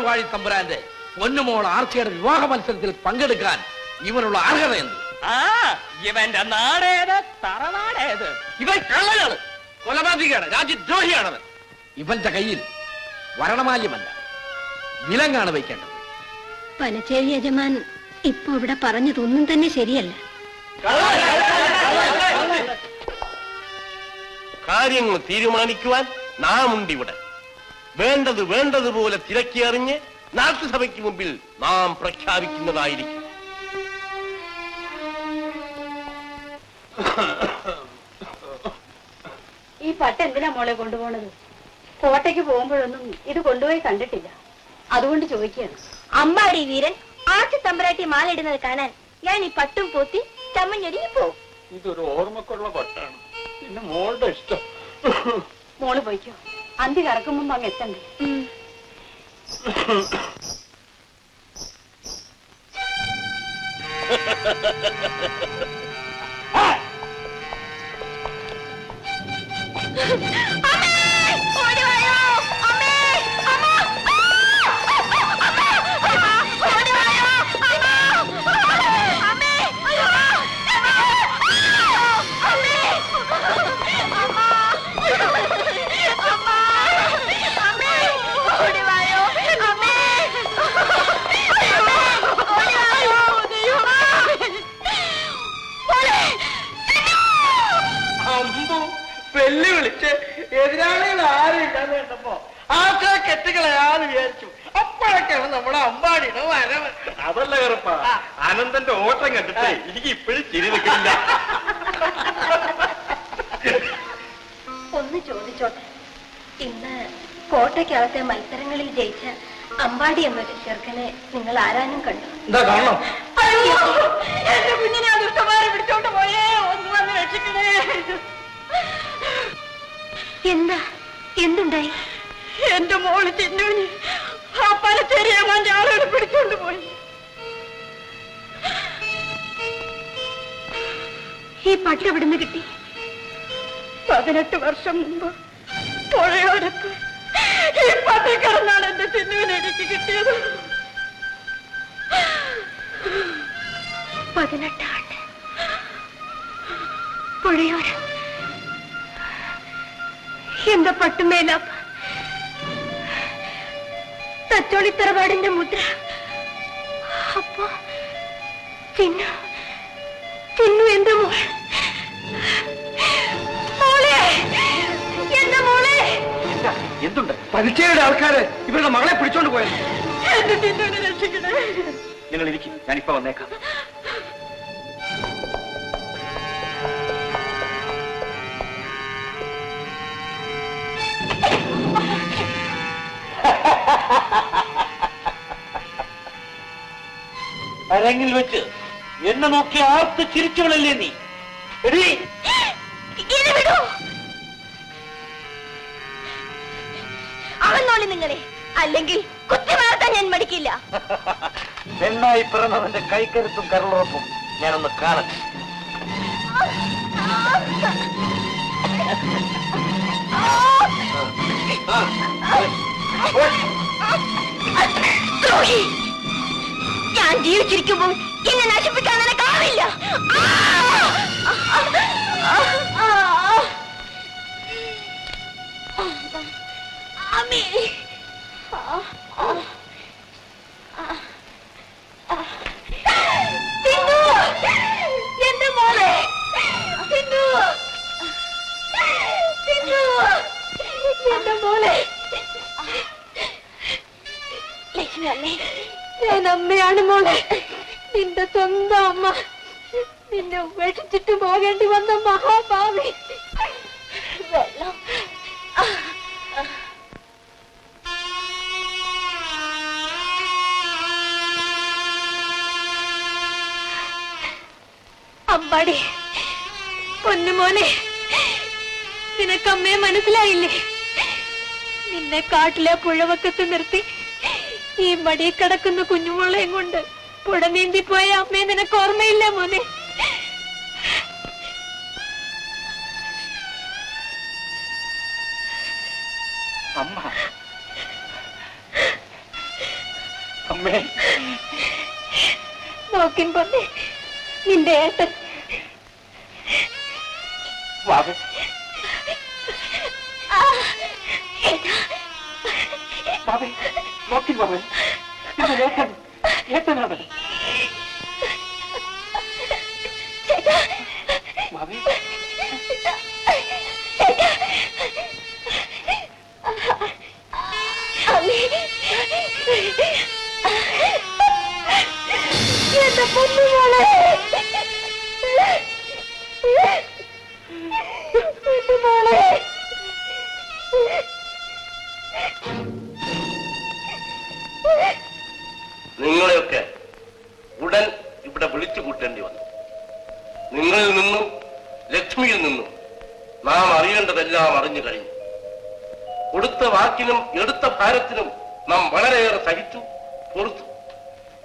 വാഴി തമ്പുരാന്റെ പൊന്നുമോൾ ആർച്ചയുടെ വിവാഹ മത്സരത്തിൽ പങ്കെടുക്കാൻ ഇവനുള്ള അർഹത എന്ത്? ഇവന്റെ നാടേത്, തറനാടേത്? ഇവൻ കള്ളനാണ്, കൊലപാതകയാണ്, രാജ്യദ്രോഹിയാണവൻ. ഇവന്റെ കയ്യിൽ വരണമാല്യമല്ല, വിലങ്ങാണ് വയ്ക്കേണ്ടത്. പനച്ചേരി യജമാൻ ഇപ്പൊ ഇവിടെ പറഞ്ഞതൊന്നും തന്നെ ശരിയല്ല. കാര്യങ്ങൾ തീരുമാനിക്കുവാൻ നാം ഉണ്ടിവിടെ. വേണ്ടത് വേണ്ടതുപോലെ തിരക്കിയറിഞ്ഞ് നാട്ടുസഭയ്ക്ക് മുമ്പിൽ നാം പ്രഖ്യാപിക്കുന്നതായിരിക്കും. ഈ പട്ട് എന്തിനാ മോളെ കൊണ്ടുപോണത്? കോട്ടയ്ക്ക് പോകുമ്പോഴൊന്നും ഇത് കൊണ്ടുപോയി കണ്ടിട്ടില്ല, അതുകൊണ്ട് ചോദിക്കുകയാണ്. അമ്പാടി വീരൻ ആർച്ച തമ്പരാട്ടി മാലയിടുന്നത് കാണാൻ ഞാൻ ഈ പട്ടും പോത്തി ചമ്മഞ്ഞൊരുങ്ങി പോവും. ഇതൊരു ഓർമ്മക്കുള്ള പട്ടാണ്, പിന്നെ മോളുടെ ഇഷ്ടം. മോള് പോയിക്കോ, അന്തി കറക്കുമ്പോ അങ്ങ് എത്തണ്ടേ. വെല്ലു വിളിച്ച് എതിരാളികൾ ആരും ഇല്ലാന്ന് കണ്ടപ്പോ ആൾക്കാരെ കെട്ടുകളയാന്ന് വിചാരിച്ചു. അപ്പോഴൊക്കെയാണ് നമ്മുടെ അമ്പാടിയുടെ വരവ്. അതല്ല കറുപ്പ, അനന്തന്റെ ഓട്ടം കണ്ടിട്ട് എനിക്ക് ഇപ്പോഴും ചിരി നിൽക്കില്ല. ഒന്ന് ചോദിച്ചോട്ടെ, ഇന്ന് കോട്ടയ്ക്കകത്തെ മത്സരങ്ങളിൽ ജയിച്ച അമ്പാടി എന്നൊരു ചെറുക്കനെ നിങ്ങൾ ആരാനും കണ്ടു? എന്താ കാണണം? എന്റെ കുഞ്ഞിനെ ദുഷ്ടമാരെ പിടിച്ചോണ്ട് പോയേ, ഒന്ന് വന്ന് രക്ഷിക്കണേ. എന്തുണ്ടായി? എന്റെ മോള് ചിന്നൂന് ആ പലച്ചേരിയാമാന്റെ ആളുകൾ പിടിച്ചോണ്ട് പോയി. ഈ പട്ട് എവിടുന്ന് കിട്ടി? 18 വർഷം മുമ്പ് പുഴയോരത്ത് ഈ പട്ടി കിടന്നാണ് എന്റെ ചിന്നൂന് എനിക്ക് കിട്ടിയത്. 18 ആണ്ട് പുഴയോരം. എന്റെ പട്ടുമേലാപ്പ, തച്ചോളി തറവാടിന്റെ മുദ്ര. അപ്പൊ ചിന്നു എന്റെ മോളെ, എന്റെ മോളെ. എന്തുണ്ട്? പലിച്ചയുടെ ആൾക്കാര് ഇവരുടെ മകളെ പിടിച്ചോണ്ട് പോയത്. എന്റെ ചിന്നുവിനെ രക്ഷിക്കണേ. നിങ്ങൾ ഇരിക്കും, ഞാനിപ്പോ വന്നേക്കാം. അരങ്ങിൽ വെച്ച് എന്നെ നോക്കി ആർത്ത് ചിരിച്ചവളല്ലേ നീ? അവന്നോളി നിങ്ങളെ, അല്ലെങ്കിൽ കുത്തി വളർത്താൻ ഞാൻ മടിക്കില്ല. പെണ്ണായി പിറന്നവന്റെ കൈക്കരുത്തും കരളുറപ്പും ഞാനൊന്ന് കാണട്ടെ. ഞാൻ ജീവിച്ചിരിക്കുമ്പോൾ എന്നെ നശിപ്പിക്കാൻ നിനക്കാവില്ല. അമ്മേ, എന്റെ മോളെ, എന്റെ മോളെ. ലക്ഷ്മി അമ്മേ, ഞാൻ അമ്മയാണ് മോളെ, നിന്റെ സ്വന്തം അമ്മ. നിന്നെ ഉപേക്ഷിച്ചിട്ട് പോകേണ്ടി വന്ന മഹാഭാവി. വെള്ളം. അമ്പാടി, പൊന്നുമോനെ, നിനക്കമ്മയെ മനസ്സിലായില്ലേ? നിന്നെ കാട്ടിലെ പുഴവക്കത്ത് നിർത്തി ഈ മടി കിടക്കുന്ന കുഞ്ഞുമോളെയും കൊണ്ട് പുഴ നീന്തിപ്പോയ അമ്മയെ നിനക്ക് ഓർമ്മയില്ല മോനെ? അമ്മ, അമ്മേ നോക്കിൻ പൊന്നെ നിന്റെ ഏട്ടൻ. ബാബേ ബാബേ നോക്കി ബാബേ ഏട്ടൻ ഏട്ടനാണ് ബാബേ. എന്റെ പൊന്നുമോളെ മോളെ നിങ്ങളെയൊക്കെ ഉടൻ ഇവിടെ വിളിച്ചു കൂട്ടേണ്ടി വന്നു. നിങ്ങളിൽ നിന്നും ലക്ഷ്മിയിൽ നിന്നും നാം അറിയേണ്ടതെല്ലാം അറിഞ്ഞു കഴിഞ്ഞു. കൊടുത്ത വാക്കിനും എടുത്ത ഭാരത്തിനും നാം വളരെയേറെ സഹിച്ചു പൊറുത്തു.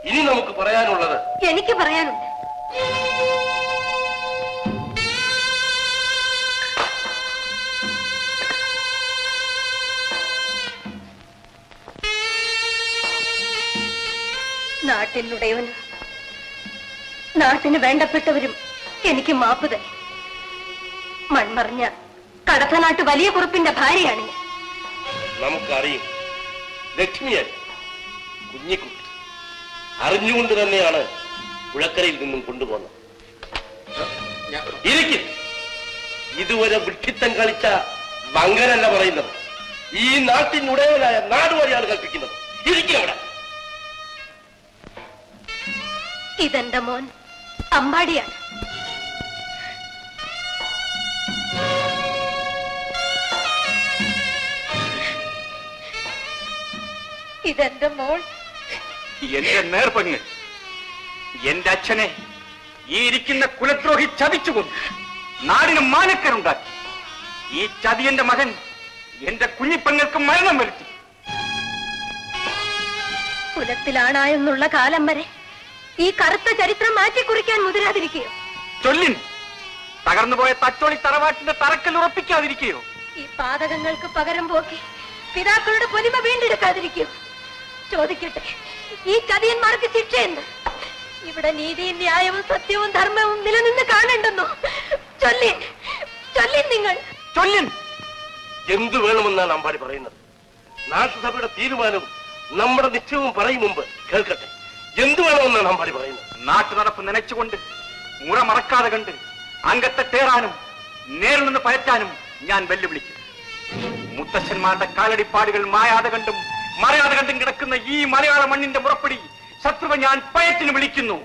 ഇനി നമുക്ക് പറയാനുള്ളത് എനിക്ക് പറയാനുണ്ട്. നാട്ടിനുടയവനും നാട്ടിന് വേണ്ടപ്പെട്ടവരും എനിക്ക് മാപ്പ് തന്നെ. മൺമറിഞ്ഞ കടത്തനാട്ട് വലിയ കുറുപ്പിന്റെ ഭാര്യയാണ് ഞാൻ. നമുക്കറിയും ലക്ഷ്മിയെ കുഞ്ഞിക്കുട്ടി അറിഞ്ഞുകൊണ്ട് തന്നെയാണ് പുഴക്കരയിൽ നിന്നും കൊണ്ടുപോകുന്നത്. ഇരിക്കും. ഇതുവരെ വിഡ്ഢിത്തം കളിച്ച മങ്കനല്ല പറയുന്നത്, ഈ നാട്ടിനുടയവനായ നാടുവഴിയാണ് കൽപ്പിക്കുന്നത്. ഇരിക്കും അവിടെ. ഇതെന്റെ മോൻ അമ്പാടിയാണ്. ഇതെന്റെ മോൾ. എന്റെ നേർപങ്ങ് എന്റെ അച്ഛനെ ഈ ഇരിക്കുന്ന കുലദ്രോഹി ചതിച്ചുകൊന്നു നാടിന് മാനക്കരുണ്ടാക്കി. ഈ ചതിയന്റെ മകൻ എന്റെ കുഞ്ഞിപ്പങ്ങൾക്ക് മരണം വരുത്തി. കുലത്തിലാണായെന്നുള്ള കാലം വരെ ഈ കറുത്ത ചരിത്രം മാറ്റിക്കുറിക്കാൻ മുതിരാതിരിക്കുകയോ? ചൊല്ലിൻ. തകർന്നുപോയ തച്ചോളി തറവാട്ടിന്റെ തറക്കൽ ഉറപ്പിക്കാതിരിക്കുകയോ? ഈ പാതകങ്ങൾക്ക് പകരം പോക്കി പിതാക്കളുടെ പൊലിമ വീണ്ടെടുക്കാതിരിക്കുകയോ? ചോദിക്കട്ടെ, ഈ ചതിയന്മാർക്ക് ശിക്ഷ എന്ത്? ഇവിടെ നീതിയും ന്യായവും സത്യവും ധർമ്മവും നിലനിന്ന് കാണണ്ടെന്നോ? ചൊല്ലിൻ, ചൊല്ലിൻ നിങ്ങൾ. ചൊല്ലിൻ. എന്തു വേണമെന്നാണ് അമ്പാടി പറയുന്നത്? നാട്ടുസഭയുടെ തീരുമാനവും നമ്മുടെ നിശ്ചയവും പറയും മുമ്പ് കേൾക്കട്ടെ. എന്തു വേണമെന്നാണ് അമ്പാടി പറയുന്നത്? നാട്ടു നടപ്പ് നനച്ചുകൊണ്ട് മുറ മറക്കാതെ കണ്ട് അംഗത്തെട്ടേറാനും നേരിൽ നിന്ന് പയറ്റാനും ഞാൻ വെല്ലുവിളിക്കും. മുത്തച്ഛന്മാരുടെ കാലടിപ്പാടുകൾ മായാതെ കണ്ടും മറയാതെ കണ്ടും കിടക്കുന്ന ഈ മലയാള മണ്ണിന്റെ മുറപ്പടി ശത്രുവെ ഞാൻ പയറ്റിന് വിളിക്കുന്നു.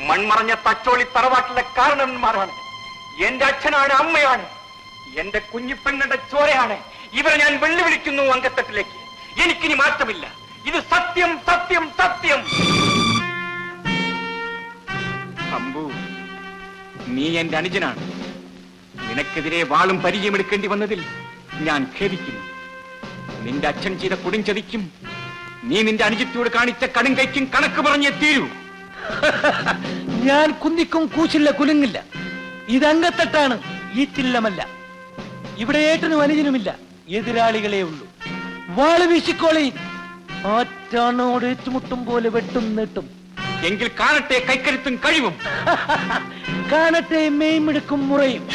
മൺമറഞ്ഞ തച്ചോളി തറവാട്ടിലെ കാരണന്മാരാണ്. എന്റെ അച്ഛനാണ്, അമ്മയാണ്, എന്റെ കുഞ്ഞിപ്പെങ്ങളുടെ ചോരയാണ്. ഇവരെ ഞാൻ വെല്ലുവിളിക്കുന്നു അംഗത്തട്ടിലേക്ക്. എനിക്കിനി മാറ്റമില്ല. ഇത് സത്യം, സത്യം, സത്യം. അമ്പു, നീ എന്റെ അനുജനാണ്. നിനക്കെതിരെ വാളും പരിചയമെടുക്കേണ്ടി വന്നതിൽ ഞാൻ ഖേദിക്കുന്നു. നിന്റെ അച്ഛൻ ചെയ്ത കൊടുംചതിക്കും നീ നിന്റെ അനുജത്തിയോട് കാണിച്ച കടുംകൈക്കും കണക്ക് പറഞ്ഞേ തീരൂ. ഞാൻ കുന്നിക്കും കൂച്ചില്ല കുലുങ്ങില്ല. ഇതംഗത്തട്ടാണ്, ഈറ്റില്ലമല്ല. ഇവിടെ ഏട്ടനും അനുജനുമില്ല, എതിരാളികളെ ഉള്ളൂ. വാള് വീശിക്കോളി. ആറ്റാണോട് ഏറ്റുമുട്ടും പോലെ വെട്ടും നീട്ടും. എങ്കിൽ കാണട്ടെ കൈക്കരുത്തും കഴിവും. കാണട്ടെ മെയ്മെടുക്കും മുറയും.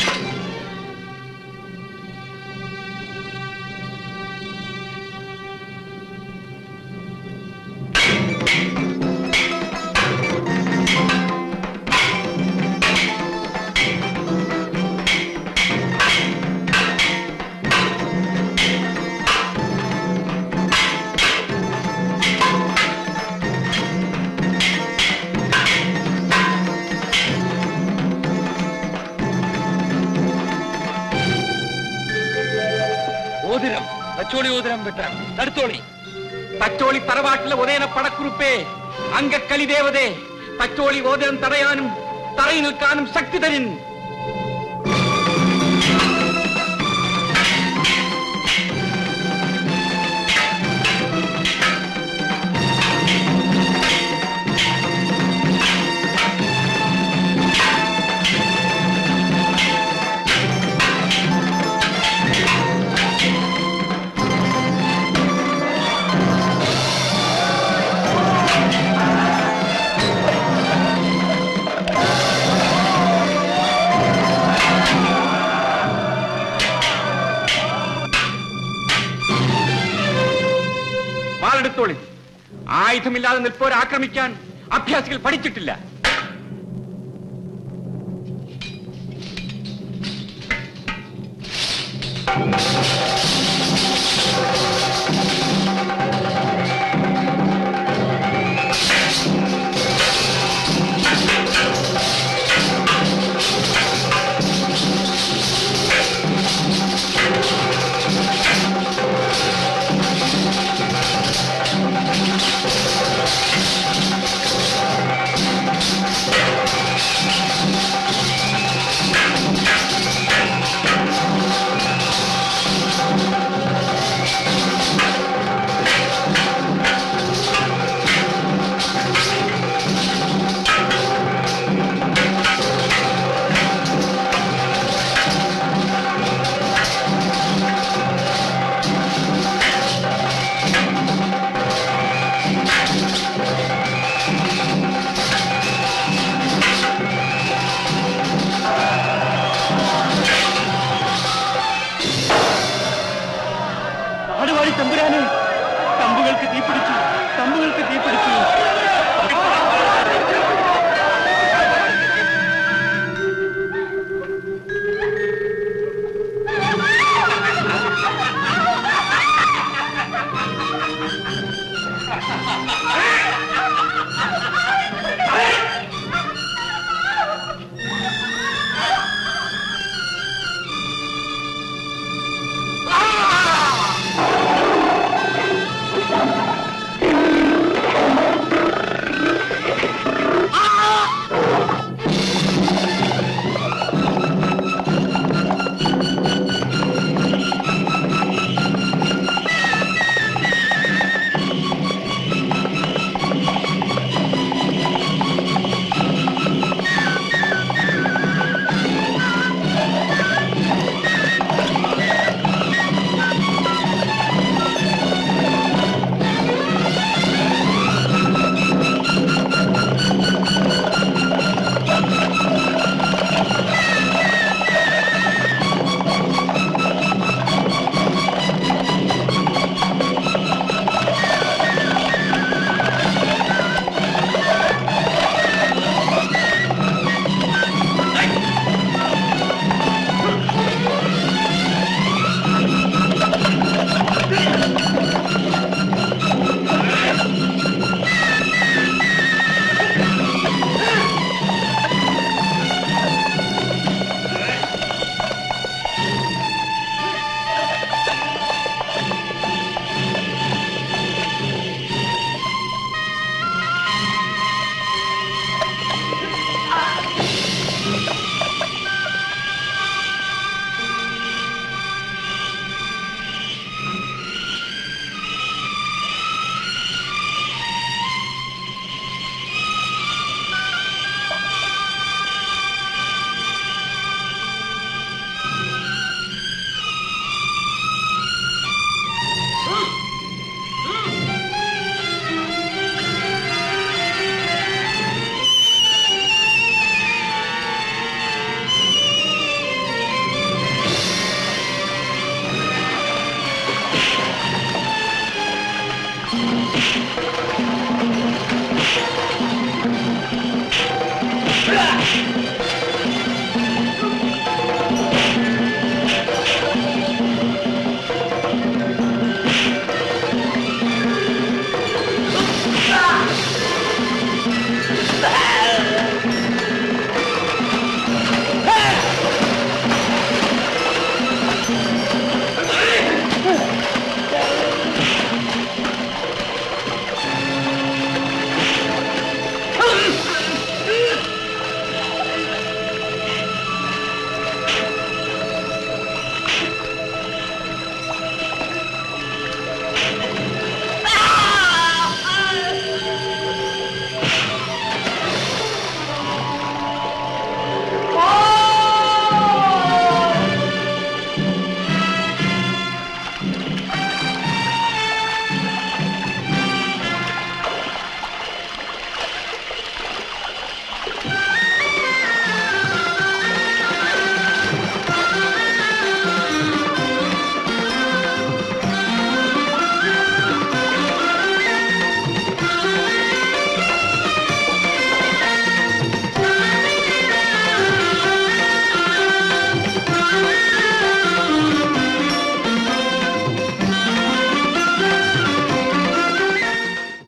തച്ചോളി ഓതിരം വിട്ടാണ് തടുത്തോളി. തച്ചോളി തറവാട്ടിലെ ഉദയന പടക്കുറുപ്പേ, അങ്കക്കലി ദേവതേ, തച്ചോളി ഓതിരം തടയാനും തറയി നിൽക്കാനും ശക്തി തരിൻ. വാളെടുത്തോളി. ആയുധമില്ലാതെ നിൽപ്പോരെ ആക്രമിക്കാൻ അഭ്യാസികൾ പഠിച്ചിട്ടില്ല.